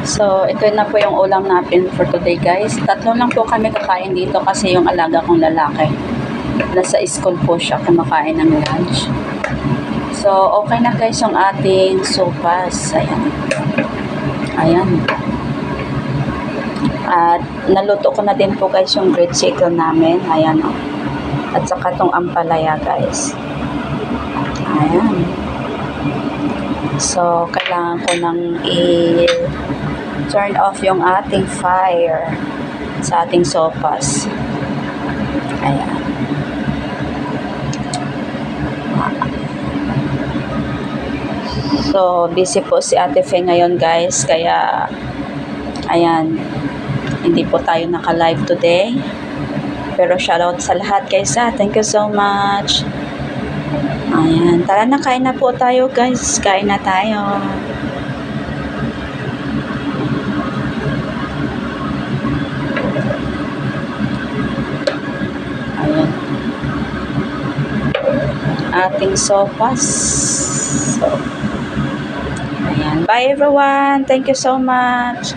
So, ito na po yung ulam natin for today, guys. Tatlo lang po kami kakain dito kasi yung alaga kong lalaki. Nasa school po siya kumakain ng lunch. So, okay na guys yung ating sopas. Ayan. Ayan. At naluto ko na din po guys yung grilled chicken namin. Ayan o. At saka tong ampalaya guys. Ayan. So, kailangan ko nang turn off yung ating fire sa ating sopas. Ayan. So, busy po si Ate Fe ngayon guys. Kaya, ayan. Hindi po tayo naka-live today. Pero shoutout sa lahat guys ha. Thank you so much. Ayan. Tara na, kain na po tayo guys. Kain na tayo. Ayan. Ating sopas. So, ayan. Bye everyone. Thank you so much.